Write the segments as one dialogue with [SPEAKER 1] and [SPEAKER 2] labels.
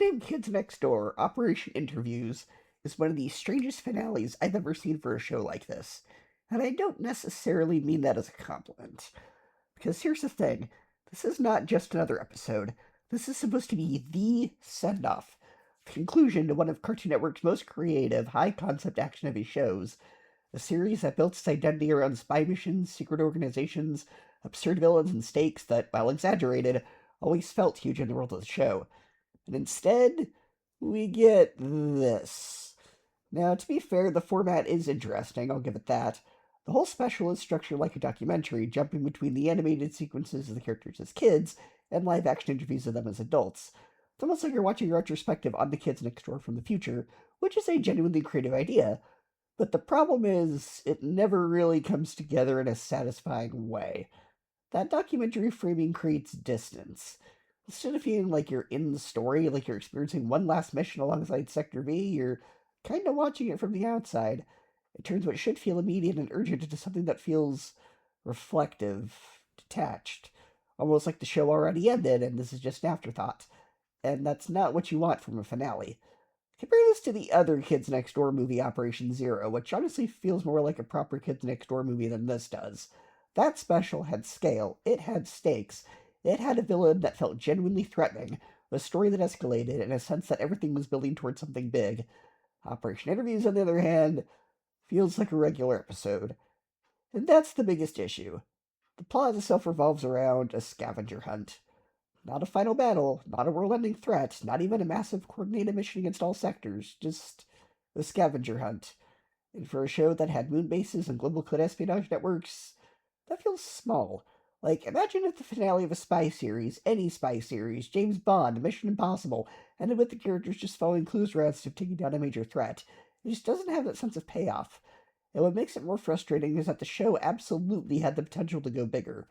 [SPEAKER 1] Codename Kids Next Door, Operation Interviews, is one of the strangest finales I've ever seen for a show like this. And I don't necessarily mean that as a compliment. Because here's the thing, this is not just another episode. This is supposed to be the send-off, the conclusion to one of Cartoon Network's most creative, high-concept action-heavy shows, a series that built its identity around spy missions, secret organizations, absurd villains, and stakes that, while exaggerated, always felt huge in the world of the show. And instead, we get this. Now, to be fair, the format is interesting, I'll give it that. The whole special is structured like a documentary, jumping between the animated sequences of the characters as kids and live action interviews of them as adults. It's almost like you're watching a retrospective on the kids next door from the future, which is a genuinely creative idea. But the problem is, it never really comes together in a satisfying way. That documentary framing creates distance. Instead of feeling like you're in the story, like you're experiencing one last mission alongside Sector V, you're kind of watching it from the outside. It turns what should feel immediate and urgent into something that feels reflective, detached. Almost like the show already ended and this is just an afterthought. And that's not what you want from a finale. Compare this to the other Kids Next Door movie, Operation Zero, which honestly feels more like a proper Kids Next Door movie than this does. That special had scale, it had stakes, it had a villain that felt genuinely threatening, a story that escalated, and a sense that everything was building towards something big. Operation Interviews, on the other hand, feels like a regular episode. And that's the biggest issue. The plot itself revolves around a scavenger hunt. Not a final battle, not a world-ending threat, not even a massive coordinated mission against all sectors, just a scavenger hunt. And for a show that had moon bases and global code espionage networks, that feels small. Like, imagine if the finale of a spy series, any spy series, James Bond, Mission Impossible, ended with the characters just following clues rather than taking down a major threat. It just doesn't have that sense of payoff. And what makes it more frustrating is that the show absolutely had the potential to go bigger.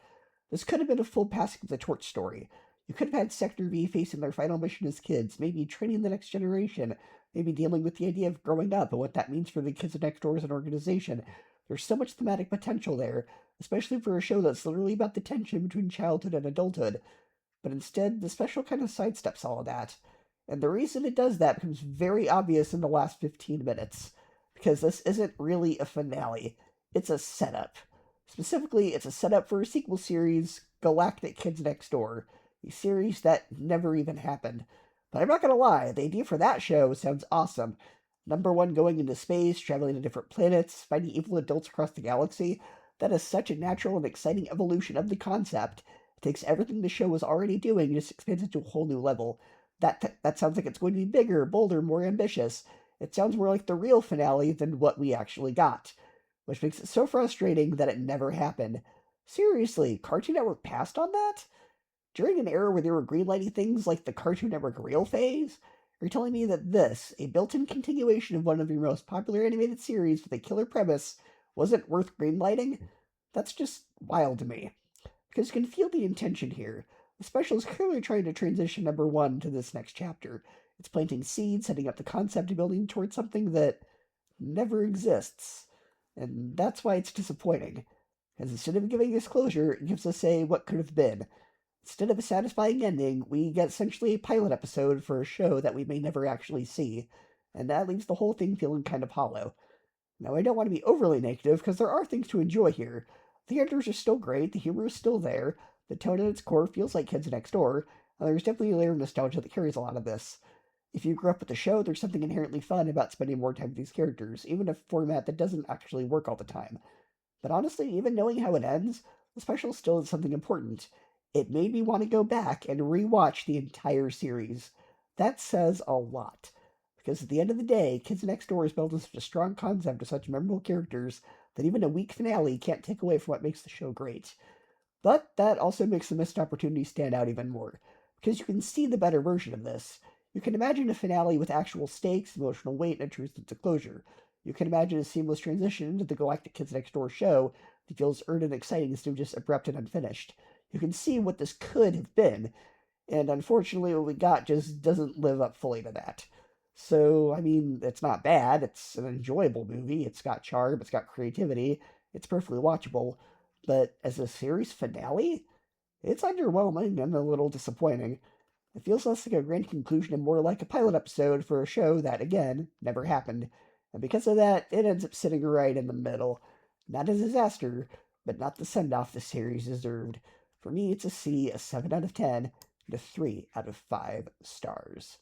[SPEAKER 1] This could have been a full passing of the torch story. You could have had Sector V facing their final mission as kids, maybe training the next generation, maybe dealing with the idea of growing up and what that means for the kids next door as an organization. There's so much thematic potential there, especially for a show that's literally about the tension between childhood and adulthood. But instead, the special kind of sidesteps all of that. And the reason it does that becomes very obvious in the last 15 minutes. Because this isn't really a finale, it's a setup. Specifically, it's a setup for a sequel series, Galactic Kids Next Door, a series that never even happened. But I'm not gonna lie, the idea for that show sounds awesome. Number one, going into space, traveling to different planets, fighting evil adults across the galaxy. That is such a natural and exciting evolution of the concept. It takes everything the show was already doing and just expands it to a whole new level. That sounds like it's going to be bigger, bolder, more ambitious. It sounds more like the real finale than what we actually got, which makes it so frustrating that it never happened. Seriously, Cartoon Network passed on that? During an era where they were greenlighting things like the Cartoon Network Real phase? Are you telling me that this, a built-in continuation of one of your most popular animated series with a killer premise, wasn't worth greenlighting? That's just wild to me. Because you can feel the intention here. The special is clearly trying to transition number one to this next chapter. It's planting seeds, setting up the concept, and building towards something that never exists. And that's why it's disappointing. Because instead of giving us closure, it gives us a what could have been. Instead of a satisfying ending, we get essentially a pilot episode for a show that we may never actually see, and that leaves the whole thing feeling kind of hollow. Now, I don't want to be overly negative, because there are things to enjoy here. The characters are still great, the humor is still there, the tone at its core feels like Kids Next Door, and there's definitely a layer of nostalgia that carries a lot of this. If you grew up with the show, there's something inherently fun about spending more time with these characters, even in a format that doesn't actually work all the time. But honestly, even knowing how it ends, the special still is something important. It made me want to go back and rewatch the entire series. That says a lot. Because at the end of the day, Kids Next Door is built on such a strong concept of such memorable characters that even a weak finale can't take away from what makes the show great. But that also makes the missed opportunity stand out even more, because you can see the better version of this. You can imagine a finale with actual stakes, emotional weight, and a true sense of closure. You can imagine a seamless transition into the Galactic Kids Next Door show that feels earned and exciting instead of just abrupt and unfinished. You can see what this could have been, and unfortunately what we got just doesn't live up fully to that. So, I mean, it's not bad, it's an enjoyable movie, it's got charm, it's got creativity, it's perfectly watchable, but as a series finale, it's underwhelming and a little disappointing. It feels less like a grand conclusion and more like a pilot episode for a show that, again, never happened. And because of that, it ends up sitting right in the middle. Not a disaster, but not the send off the series deserved. For me, it's a C, a 7 out of 10, and a 3 out of 5 stars.